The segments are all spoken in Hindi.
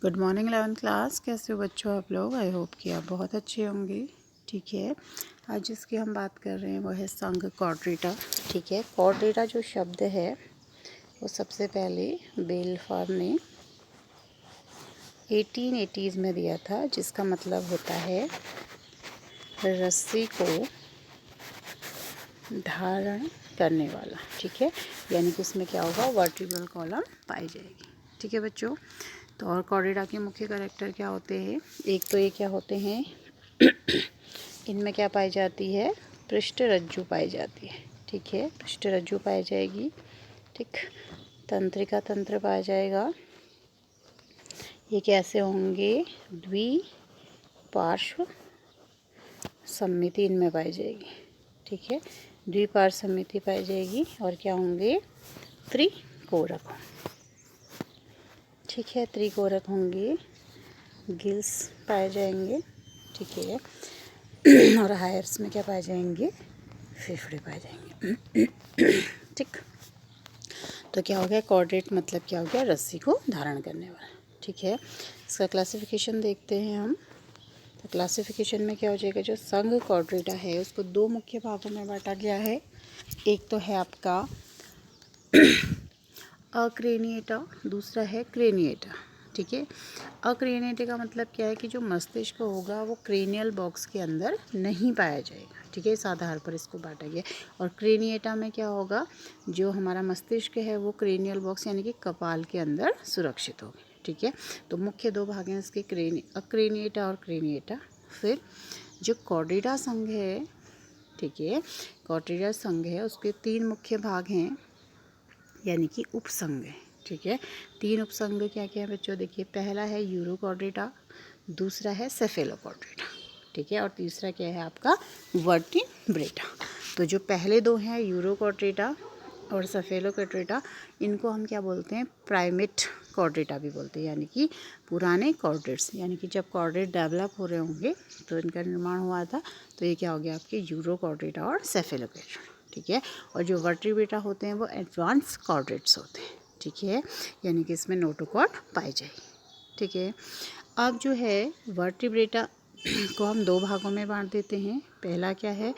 Good morning 11th class. कैसे हो बच्चों आप लोग? आई होप कि आप बहुत अच्छे होंगे। ठीक है, आज जिसकी हम बात कर रहे हैं वो है संघ क्वाड्रेटा। ठीक है, क्वाड्रेटा जो शब्द है वो सबसे पहले बेल फॉर्म ने 1880s में दिया था, जिसका मतलब होता है रस्सी को धारण करने वाला। ठीक है, यानी कि उसमें क्या होगा, वर्टिब्रल कॉलम पाई जाएगी। ठीक है बच्चों, तो और क्वाड्रेटा के मुख्य कैरेक्टर क्या होते हैं? एक तो ये क्या होते हैं इनमें क्या पाई जाती है, पृष्ठ रज्जु पाई जाती है। ठीक है, पृष्ठ रज्जु पाई जाएगी। ठीक, तंत्रिका तंत्र पाया जाएगा। ये कैसे होंगे, द्विपार्श्व सम्मिति इनमें पाई जाएगी। ठीक है, द्विपार्श्व सम्मिति पाई जाएगी। और क्या होंगे, त्रिकोरक। ठीक है, त्रिकोरक होंगे, गिल्स पाए जाएंगे। ठीक है, और हायर्स में क्या पाए जाएंगे, फेफड़े पाए जाएंगे। ठीक, तो क्या हो गया, क्वाड्रेट मतलब क्या हो गया, रस्सी को धारण करने वाला। ठीक है, इसका क्लासिफिकेशन देखते हैं हम। तो क्लासिफिकेशन में क्या हो जाएगा, जो संघ क्वाड्रेटा है उसको दो मुख्य भागों में बांटा गया है। एक तो है आपका अक्रेनिएटा, दूसरा है क्रेनिएटा। ठीक है, अक्रेनिएटा का मतलब क्या है कि जो मस्तिष्क होगा वो क्रेनियल बॉक्स के अंदर नहीं पाया जाएगा। ठीक है, इस आधार पर इसको बांटा गया। और क्रेनिएटा में क्या होगा, जो हमारा मस्तिष्क है वो क्रेनियल बॉक्स यानी कि कपाल के अंदर सुरक्षित होगा। ठीक है, तो मुख्य दो भाग हैं इसके, अक्रेनिएटा और क्रेनिएटा। फिर जो क्वाड्रेटा संघ है, ठीक है, क्वाड्रेटा संघ है उसके तीन मुख्य भाग हैं, यानी कि उपसंघ है। ठीक है, तीन उपसंघ क्या क्या है बच्चों, देखिए, पहला है यूरोक्वाड्रेटा, दूसरा है सेफेलोक्वाड्रेटा। ठीक है, और तीसरा क्या है आपका, वर्टिब्रेटा। तो जो पहले दो हैं यूरोक्वाड्रेटा और सेफेलोक्वाड्रेटा, इनको हम क्या बोलते हैं, प्राइमेट क्वाड्रेटा भी बोलते हैं, यानी कि पुराने क्वाड्रेट्स, यानी कि जब क्वाड्रेट डेवलप हो रहे होंगे तो इनका निर्माण हुआ था। तो ये क्या हो गया आपके, यूरोक्वाड्रेटा और सेफेलोक्वाड्रेटा। ठीक है, और जो वर्टिब्रेटा होते हैं वो एडवांस क्वाड्रेट्स होते हैं। ठीक है, यानी कि इसमें नोटोकॉर्ड पाई जाएगी। ठीक है, अब जो है वर्टिब्रेटा को हम दो भागों में बांट देते हैं। पहला क्या है,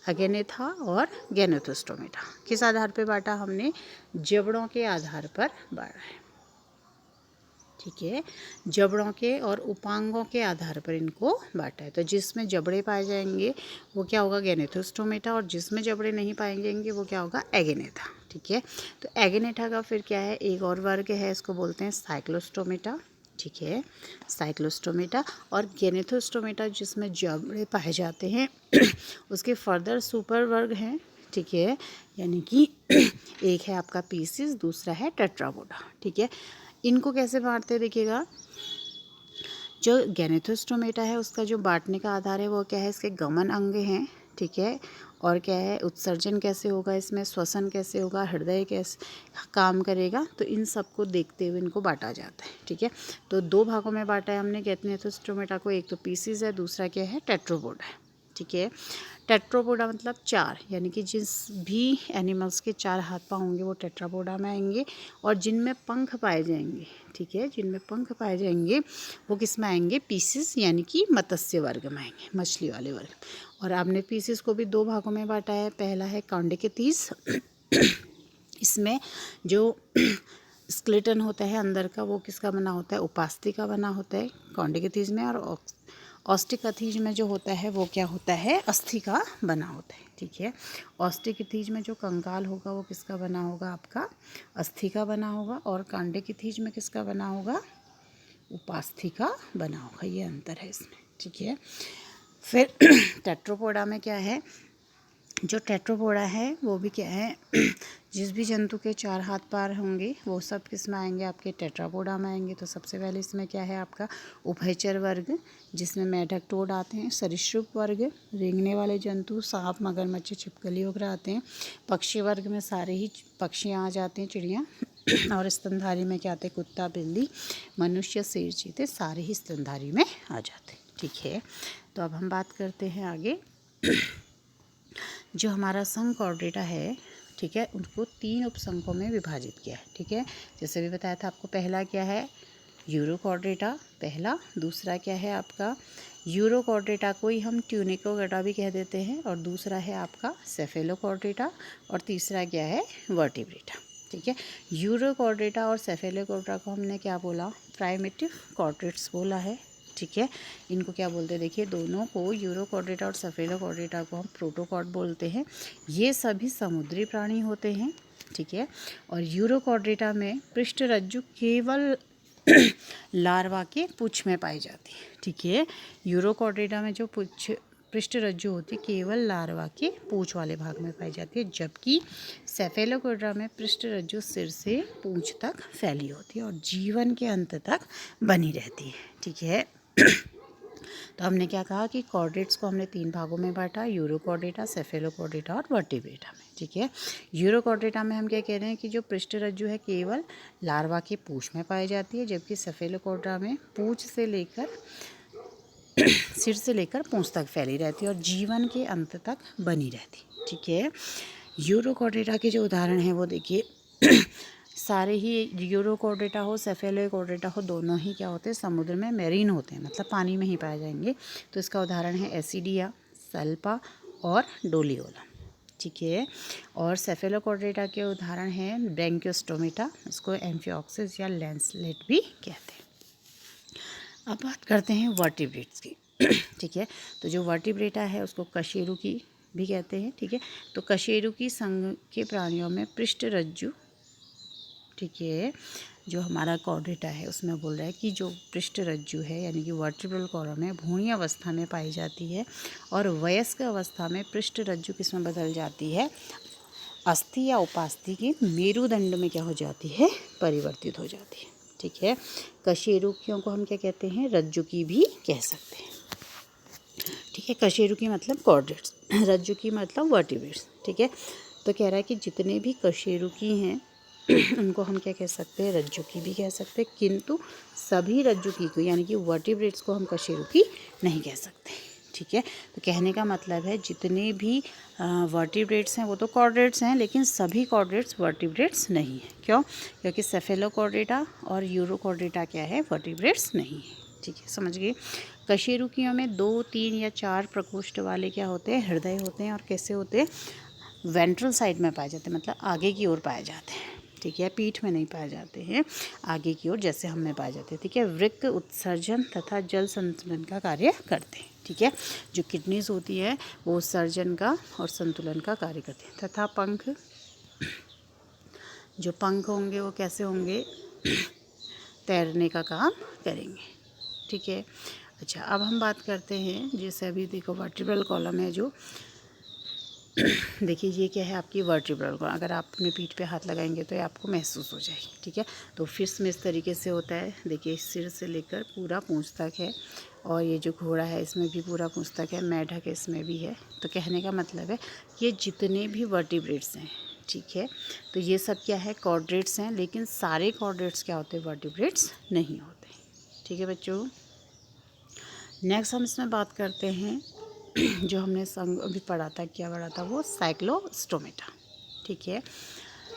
अगेनेथा और गैनेथोस्टोमेटा। किस आधार पर बांटा हमने, जबड़ों के आधार पर बांटा है। ठीक है, जबड़ों के और उपांगों के आधार पर इनको बांटा है। तो जिसमें जबड़े पाए जाएंगे वो क्या होगा, गैनेथोस्टोमेटा, और जिसमें जबड़े नहीं पाए जाएंगे वो क्या होगा, एगेनेथा। ठीक है, तो एगेनेथा का फिर क्या है, एक और वर्ग है, इसको बोलते हैं साइक्लोस्टोमेटा। ठीक है, साइक्लोस्टोमेटा। और गैनेथोस्टोमेटा जिसमें जबड़े पाए जाते हैं उसके फर्दर सुपर वर्ग हैं। ठीक है, यानी कि एक है आपका पीसिस, दूसरा है टेट्रापोडा। ठीक है, इनको कैसे बांटते हैं देखिएगा, जो गैनेथोस्टोमेटा है उसका जो बांटने का आधार है वो क्या है, इसके गमन अंग हैं। ठीक है, और क्या है, उत्सर्जन कैसे होगा, इसमें श्वसन कैसे होगा, हृदय कैसे काम करेगा, तो इन सब को देखते हुए इनको बांटा जाता है। ठीक है, तो दो भागों में बांटा है हमने गैनेथोस्टोमेटा को, एक तो पीसिस है, दूसरा क्या है, टेट्रापोडा है। ठीक है, टेट्रापोडा मतलब चार, यानी कि जिस भी एनिमल्स के चार हाथ पाँव होंगे वो टेट्रापोडा में आएंगे। और जिनमें पंख पाए जाएंगे, ठीक है, जिनमें पंख पाए जाएंगे वो किस में आएंगे, पीसिस, यानी कि मत्स्य वर्ग में आएंगे, मछली वाले वर्ग। और आपने पीसिस को भी दो भागों में बांटा है। पहला है कॉन्डिकेतीस, इसमें जो स्केलेटन होता है अंदर का वो किसका बना होता है, उपास्थि का बना होता है कॉन्डिकेतीस में। और ऑस्टिकथीज में जो होता है वो क्या होता है, अस्थि का बना होता है। ठीक है, ऑस्टिकथीज में जो कंकाल होगा वो किसका बना होगा, आपका अस्थि का बना होगा। और कांडिकथीज में किसका बना होगा, उपास्थि का बना होगा। ये अंतर है इसमें। ठीक है, फिर टेट्रोपोडा में क्या है, जो टेट्रोपोडा है वो भी क्या है, जिस भी जंतु के चार हाथ पैर होंगे वो सब किस में आएंगे, आपके टेट्रापोडा में आएंगे। तो सबसे पहले इसमें क्या है आपका उभयचर वर्ग, जिसमें मेढक टोड आते हैं। सरीसृप वर्ग, रेंगने वाले जंतु, सांप, मगरमच्छ, छिपकली वगैरह आते हैं। पक्षी वर्ग में सारे ही पक्षी आ जाते हैं, चिड़िया। और स्तनधारी में क्या आते हैं, कुत्ता, बिल्ली, मनुष्य, शेर, चीते, सारे ही स्तनधारी में आ जाते हैं। ठीक है, तो अब हम बात करते हैं आगे। जो हमारा संघ क्वाड्रेटा है, ठीक है, उनको तीन उपसंघों में विभाजित किया है। ठीक है, जैसे भी बताया था आपको, पहला क्या है, यूरोकॉर्डेटा पहला। दूसरा क्या है आपका, यूरोकॉर्डेटा को ही हम ट्यूनिकोगेटा भी कह देते हैं, और दूसरा है आपका सेफेलोकॉर्डेटा, और तीसरा क्या है, वर्टिब्रेटा। ठीक है, यूरोकॉर्डेटा और सेफेलोकॉर्डेटा को हमने क्या बोला, प्राइमेटिव कॉर्डेट्स बोला है। ठीक है, इनको क्या बोलते हैं, देखिए दोनों को, यूरोकॉर्डेटा और सेफेलोकॉर्डेटा को हम प्रोटोकॉर्ड बोलते हैं। ये सभी समुद्री प्राणी होते हैं। ठीक है, और यूरोकॉर्डेटा में पृष्ठरज्जु केवल लार्वा के पूंछ में पाई जाती है। ठीक है, यूरोकॉर्डेटा में जो पृष्ठरज्जु होती है केवल लार्वा के पूंछ वाले भाग में पाई जाती है, जबकि सेफेलोकॉर्डेटा में पृष्ठरज्जु सिर से पूंछ तक फैली होती है और जीवन के अंत तक बनी रहती है। ठीक है, तो हमने क्या कहा कि कॉर्डेट्स को हमने 3 भागों में बांटा, यूरोकॉर्डेटा, सेफेलोकॉर्डेटा और वर्टिब्रेटा में। ठीक है, यूरोकॉर्डेटा में हम क्या कह रहे हैं कि जो पृष्ठरज्जु है केवल लार्वा की पूंछ में पाई जाती है, जबकि सेफेलोकॉर्डेटा में पूंछ से लेकर सिर से लेकर पूंछ तक फैली रहती है और जीवन के अंत तक बनी रहती। ठीक है, यूरोकॉर्डेटा के जो उदाहरण हैं वो देखिए सारे ही, यूरोकॉर्डेटा हो सेफेलोकॉर्डेटा हो, दोनों ही क्या होते हैं, समुद्र में मेरीन होते हैं, मतलब पानी में ही पाए जाएंगे। तो इसका उदाहरण है एसिडिया, सल्पा और डोलियोला। ठीक है, और सेफेलोकॉर्डेटा के उदाहरण हैं ब्रैंकियोस्टोमेटा, इसको एम्फिओक्सिस या लैंसलेट भी कहते हैं। अब बात करते हैं वर्टिब्रेट्स की। ठीक है, तो जो वर्टिब्रेटा है उसको कशेरुकी भी कहते हैं। ठीक है, तो कशेरुकी संघ के प्राणियों में पृष्ठरज्जु, ठीक है, जो हमारा कॉर्डेटा है उसमें बोल रहा है कि जो पृष्ठरज्जु है यानी कि वर्टिब्रल कॉलम है भ्रूणीय अवस्था में पाई जाती है, और वयस्क अवस्था में पृष्ठरज्जु किसमें बदल जाती है, अस्थि या उपास्थि की मेरुदंड में क्या हो जाती है, परिवर्तित हो जाती है। ठीक है, कशेरुकियों को हम क्या कहते हैं, रज्जुकी भी कह सकते हैं। ठीक है, कशेरुकी मतलब कॉर्डेट्स, रज्जुकी मतलब वर्टिब्रेट्स। ठीक है, तो कह रहा है कि जितने भी कशेरुकी हैं उनको हम क्या कह सकते हैं, रज्जुकी भी कह सकते हैं, किंतु सभी रज्जुकी को यानी कि वर्टिब्रेट्स को हम कशेरुकी नहीं कह सकते। ठीक है, तो कहने का मतलब है जितने भी वर्टिब्रेट्स हैं वो तो कॉर्डेट्स हैं, लेकिन सभी कॉर्डेट्स वर्टिब्रेट्स नहीं हैं। क्यों? क्योंकि सेफेलोकॉर्डेटा और यूरोकॉर्डेटा क्या है, वर्टिब्रेट्स नहीं है। ठीक है, समझ गए। कशेरुकियों में 2, 3 या 4 प्रकोष्ठ वाले क्या होते हैं, हृदय होते हैं, और कैसे होते हैं, वेंट्रल साइड में पाए जाते हैं, मतलब आगे की ओर पाए जाते हैं। ठीक है, पीठ में नहीं पाए जाते हैं, आगे की ओर जैसे हम में पाए जाते हैं। ठीक है, वृक्क उत्सर्जन तथा जल संतुलन का कार्य करते हैं। ठीक है, जो किडनीज होती है वो उत्सर्जन का और संतुलन का कार्य करते हैं, तथा पंख, जो पंख होंगे वो कैसे होंगे, तैरने का काम करेंगे। ठीक है, अच्छा अब हम बात करते हैं, जैसे अभी देखो वर्टिब्रल कॉलम है जो देखिए ये क्या है आपकी वर्टिब्रल कॉलम, अगर आप अपने पीठ पे हाथ लगाएंगे तो ये आपको महसूस हो जाएगी। ठीक है, तो फिश में इस तरीके से होता है, देखिए सिर से लेकर पूरा पूंछ तक है, और ये जो घोड़ा है इसमें भी पूरा पूंछ तक है, मेढक इसमें भी है। तो कहने का मतलब है ये जितने भी वर्टिब्रेट्स हैं, ठीक है, तो ये सब क्या है, कॉर्डेट्स हैं, लेकिन सारे कॉर्डेट्स क्या होते हैं, वर्टिब्रेट्स नहीं होते। ठीक है बच्चों, नेक्स्ट हम इसमें बात करते हैं जो हमने संग अभी पढ़ा था, क्या पढ़ा था वो, साइक्लोस्टोमेटा। ठीक है,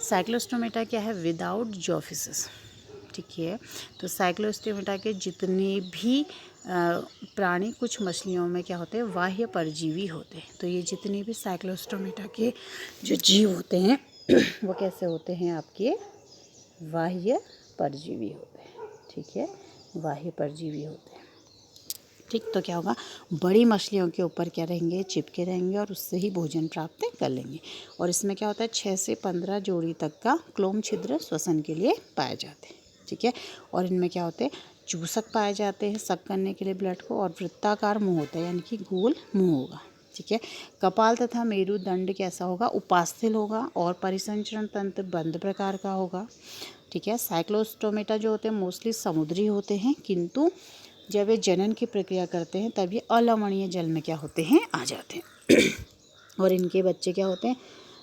साइक्लोस्टोमेटा क्या है, विदाउट जॉफिसिस। ठीक है, तो साइक्लोस्टोमेटा के जितने भी प्राणी, कुछ मछलियों में क्या होते हैं, बाह्य परजीवी होते हैं। तो ये जितने भी साइक्लोस्टोमेटा के जो जीव होते हैं वो कैसे होते हैं, आपके बाह्य परजीवी होते हैं। ठीक है, बाह्य परजीवी होते हैं। ठीक, तो क्या होगा, बड़ी मछलियों के ऊपर क्या रहेंगे, चिपके रहेंगे और उससे ही भोजन प्राप्त कर लेंगे। और इसमें क्या होता है, 6 से 15 जोड़ी तक का क्लोम छिद्र श्वसन के लिए पाए जाते हैं। ठीक है, और इनमें क्या होते हैं, चूसक पाए जाते हैं सक करने के लिए ब्लड को, और वृत्ताकार मुंह होता है यानी कि गोल मुंह होगा। ठीक है, कपाल तथा मेरुदंड कैसा होगा, उपास्थल होगा, और परिसंचरण तंत्र बंद प्रकार का होगा। ठीक है, साइक्लोस्टोमेटा जो होते हैं मोस्टली समुद्री होते हैं, किंतु जब वे जनन की प्रक्रिया करते हैं तब ये अलवणीय जल में क्या होते हैं, आ जाते हैं और इनके बच्चे क्या होते हैं,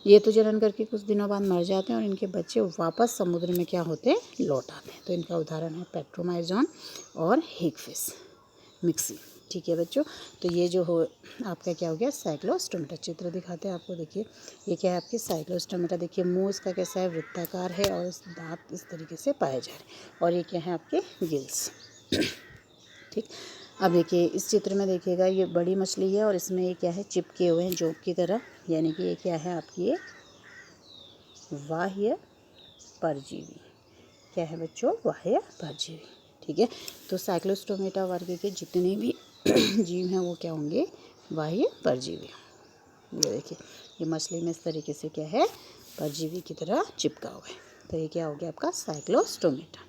ये तो जनन करके कुछ दिनों बाद मर जाते हैं और इनके बच्चे वापस समुद्र में क्या होते हैं, लौट आते हैं। तो इनका उदाहरण है पेट्रोमाइजोन और हेगफिश मिक्सी। ठीक है बच्चों, तो ये जो हो आपका क्या हो गया साइक्लोस्टोमेटा। चित्र दिखाते हैं आपको, देखिए ये क्या है आपकी साइक्लोस्टोमेटा। देखिए मुंह इसका कैसा है, वृत्ताकार है और दांत इस तरीके से पाए जा रहे हैं। और ये क्या है आपके गिल्स। ठीक, अब देखिए इस चित्र में देखिएगा ये बड़ी मछली है और इसमें ये क्या है चिपके हुए हैं जोंक की तरह, यानी कि ये क्या है आपकी ये बाह्य परजीवी। क्या है बच्चों, बाह्य परजीवी। ठीक है, तो साइक्लोस्टोमेटा वर्ग के जितने भी जीव हैं वो क्या होंगे, बाह्य परजीवी। ये देखिए ये मछली में इस तरीके से क्या है परजीवी की तरह चिपका हुआ है, तो ये क्या हो गया आपका साइक्लोस्टोमेटा।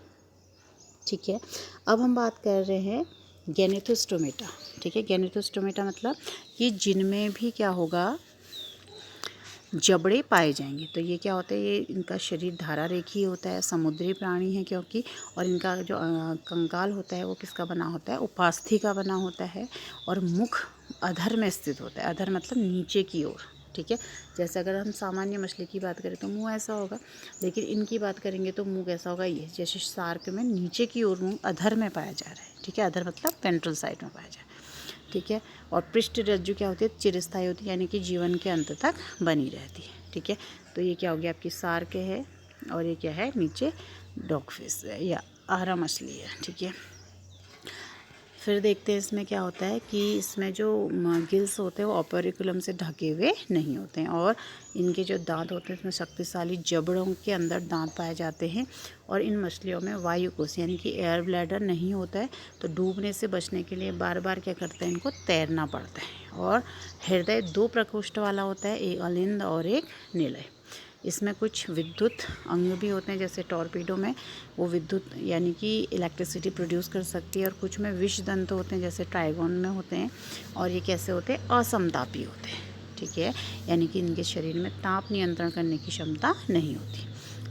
ठीक है, अब हम बात कर रहे हैं गैनेथोस्टोमेटा। ठीक है, गैनेथोस्टोमेटा मतलब कि जिनमें भी क्या होगा जबड़े पाए जाएंगे। तो ये क्या होता है, ये इनका शरीर धारा रेखीय होता है, समुद्री प्राणी है क्योंकि, और इनका जो कंकाल होता है वो किसका बना होता है, उपास्थि का बना होता है, और मुख अधर में स्थित होता है। अधर मतलब नीचे की ओर। ठीक है, जैसे अगर हम सामान्य मछली की बात करें तो मुंह ऐसा होगा, लेकिन इनकी बात करेंगे तो मुंह कैसा होगा, ये जैसे शार्क में नीचे की ओर मुंह अधर में पाया जा रहा है। ठीक है, अधर मतलब वेंट्रल साइड में पाया जा रहा है। ठीक है, और पृष्ठ रज्जु क्या होती है, चिरस्थायी होती है, यानी कि जीवन के अंत तक बनी रहती है। ठीक है, तो ये क्या हो गया आपकी शार्क है, और ये क्या है नीचे डॉगफिश है या आहरा मछली है। ठीक है, फिर देखते हैं इसमें क्या होता है कि इसमें जो गिल्स होते हैं वो ओपेरिकुलम से ढके हुए नहीं होते हैं, और इनके जो दांत होते हैं इसमें शक्तिशाली जबड़ों के अंदर दांत पाए जाते हैं। और इन मछलियों में वायु कोश यानी कि एयर ब्लैडर नहीं होता है, तो डूबने से बचने के लिए बार बार क्या करते हैं, इनको तैरना पड़ता है। और हृदय 2 प्रकोष्ठ वाला होता है, एक अलिंद और एक निलय। इसमें कुछ विद्युत अंग भी होते हैं, जैसे टॉर्पीडो में वो विद्युत यानी कि इलेक्ट्रिसिटी प्रोड्यूस कर सकती है, और कुछ में विष दंत होते हैं जैसे ट्राइगोन में होते हैं, और ये कैसे होते हैं, असमतापी होते हैं। ठीक है, यानी कि इनके शरीर में ताप नियंत्रण करने की क्षमता नहीं होती।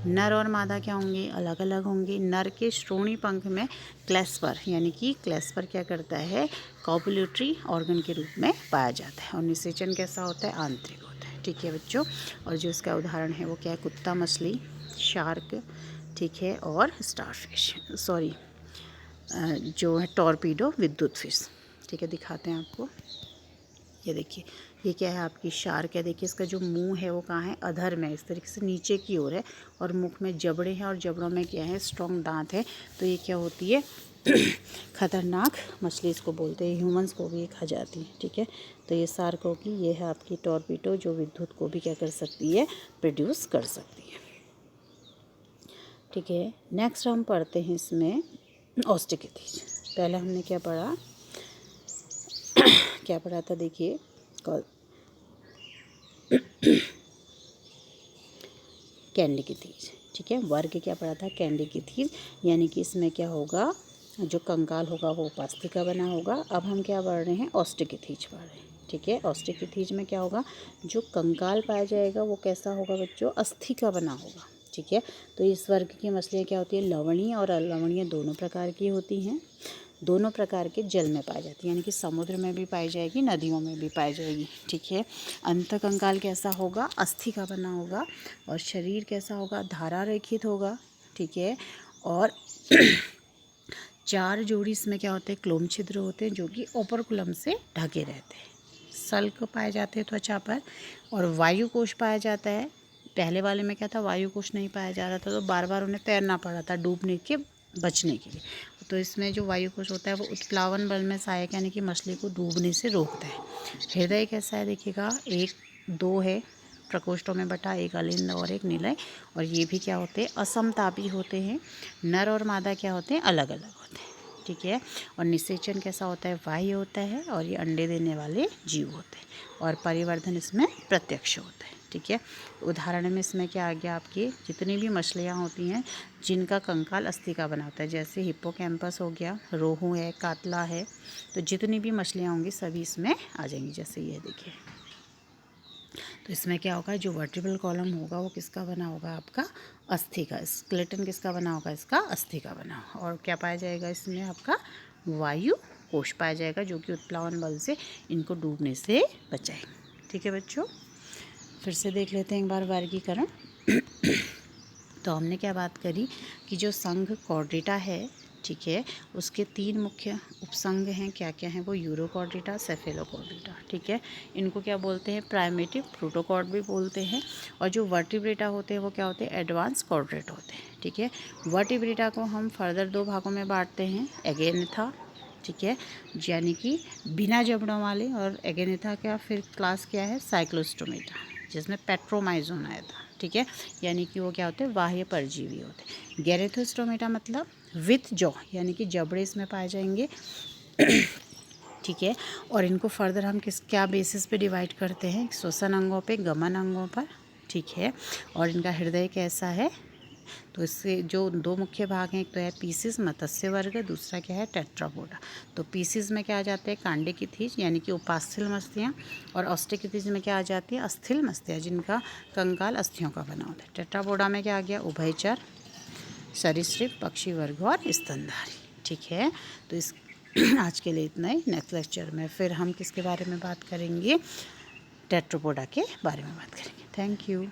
नर और मादा क्या होंगे, अलग अलग होंगे। नर के श्रोणी पंख में क्लेस्पर यानी कि क्लेस्पर क्या करता है, कॉपुलेटरी ऑर्गन के रूप में पाया जाता है, और निषेचन कैसा होता है, आंतरिक होता है। ठीक है बच्चों, और जो इसका उदाहरण है वो क्या है, कुत्ता मछली, शार्क, ठीक है, और स्टारफिश, सॉरी जो है टॉर्पीडो विद्युत फिश। ठीक है, दिखाते हैं आपको, ये देखिए ये क्या है आपकी शार्क है। देखिए इसका जो मुंह है वो कहाँ है, अधर में, इस तरीके से नीचे की ओर है, और मुख में जबड़े हैं, और जबड़ों में क्या है, स्ट्रॉन्ग दांत है। तो ये क्या होती है खतरनाक मछली इसको बोलते हैं, ह्यूमंस को भी ये खा जाती है। ठीक है, तो ये शार्क होगी, ये है आपकी टॉर्पीडो जो विद्युत को भी क्या कर सकती है, प्रोड्यूस कर सकती है। ठीक है, नेक्स्ट हम पढ़ते हैं इसमें ऑस्टिकिथीज। पहले हमने क्या पढ़ा क्या पढ़ा था, देखिए कैंडिकिथीज। ठीक है, वर्ग क्या पढ़ा था, कैंडिकिथीज, यानी कि इसमें क्या होगा, जो कंकाल होगा वो उपास्थि का बना होगा। अब हम क्या पढ़ रहे हैं, ऑस्टिकिथीज पढ़ रहे हैं। ठीक है, ऑस्टिकिथीज में क्या होगा, जो कंकाल पाया जाएगा वो कैसा होगा बच्चों, अस्थि का बना होगा। ठीक है, तो इस वर्ग की मछलियाँ क्या होती है, लवणीय और अलवणीय दोनों प्रकार की होती हैं। दोनों प्रकार के जल में पाई जाती है, यानी कि समुद्र में भी पाई जाएगी, नदियों में भी पाई जाएगी। ठीक है, अंतकंकाल कैसा होगा, अस्थि का बना होगा, और शरीर कैसा होगा, धारा रेखित होगा। ठीक है, और 4 जोड़ी इसमें क्या होते हैं, क्लोम छिद्र होते हैं जो कि ओपरकुलम से ढके रहते हैं। सल्क पाए जाते हैं त्वचा पर, और वायु कोश पाया जाता है। पहले वाले में क्या था, वायु कोश नहीं पाया जा रहा था, तो बार बार उन्हें तैरना पड़ा था डूबने के बचने के लिए। तो इसमें जो वायु कोश होता है वो उत्प्लावन बल में सहायक, यानी कि मछली को डूबने से रोकता है। हृदय कैसा है, देखिएगा 1-2 है प्रकोष्ठों में बटा, एक अलिंद और एक निलय, और ये भी क्या होते हैं, असमतापी होते हैं। नर और मादा क्या होते हैं, अलग अलग होते हैं। ठीक है, और निषेचन कैसा होता है, बाह्य होता है, और ये अंडे देने वाले जीव होते हैं, और परिवर्धन इसमें प्रत्यक्ष होता है। ठीक है, उदाहरण में इसमें क्या आ गया, आपकी जितनी भी मछलियाँ होती हैं जिनका कंकाल अस्थि का बना होता है, जैसे हिप्पोकैम्पस हो गया, रोहू है, कातला है, तो जितनी भी मछलियाँ होंगी सभी इसमें आ जाएंगी। जैसे ये देखिए, तो इसमें क्या होगा, जो वर्टिब्रल कॉलम होगा वो किसका बना होगा, आपका अस्थि का। स्केलेटन किसका बना होगा, इसका अस्थि का बना होगा। और क्या पाया जाएगा इसमें, आपका वायु कोश पाया जाएगा, जो कि उत्प्लावन बल से इनको डूबने से बचाएगा। ठीक है बच्चों, फिर से देख लेते हैं एक बार वर्गीकरण। तो हमने क्या बात करी कि जो संघ कॉर्डेटा है, ठीक है। उसके 3 मुख्य उपसंग हैं, क्या क्या हैं वो, यूरोकॉर्डेटा, सेफेलोकॉर्डेटा, ठीक है। इनको क्या बोलते हैं, प्राइमेटिव प्रोटोकॉर्ड भी बोलते हैं। और जो वर्टिब्रेटा होते हैं वो क्या होते हैं, एडवांस कॉर्डेट होते हैं, ठीक है। वर्टिब्रेटा को हम फर्दर 2 भागों में बांटते हैं, एगेनेथा, ठीक है, यानी कि बिना जबड़ों वाले, और एगेनेथा का फिर क्लास क्या है, साइक्लोस्टोमेटा, जिसमें पेट्रोमाइजोन आया था, ठीक है, यानी कि वो क्या होते हैं, बाह्य परजीवी होते हैं। गैरेथोस्टोमेटा मतलब विथ जॉ, यानी कि जबड़े इसमें पाए जाएंगे, ठीक है। और इनको फर्दर हम क्या बेसिस पे डिवाइड करते हैं, श्वसन अंगों पे, गमन अंगों पर, ठीक है। और इनका हृदय कैसा है, तो इससे जो 2 मुख्य भाग हैं, एक तो है पीसिस मत्स्य वर्ग, दूसरा क्या है, टेट्रापोडा। तो पीसिस में क्या आ जाते हैं, कांडिकिथीज यानी कि उपास्थल मस्तियाँ, और ऑस्टिकिथीज में क्या आ जाती है, अस्थिल मस्तियाँ, जिनका कंकाल अस्थियों का बना होता है। टेट्रापोडा में क्या आ गया, उभयचर, सरीसृप, पक्षी वर्ग और स्तनधारी, ठीक है। तो इस आज के लिए इतना ही। नेक्स्ट लेक्चर में फिर हम किसके बारे में बात करेंगे, टेट्रापोडा के बारे में बात करेंगे। Thank you.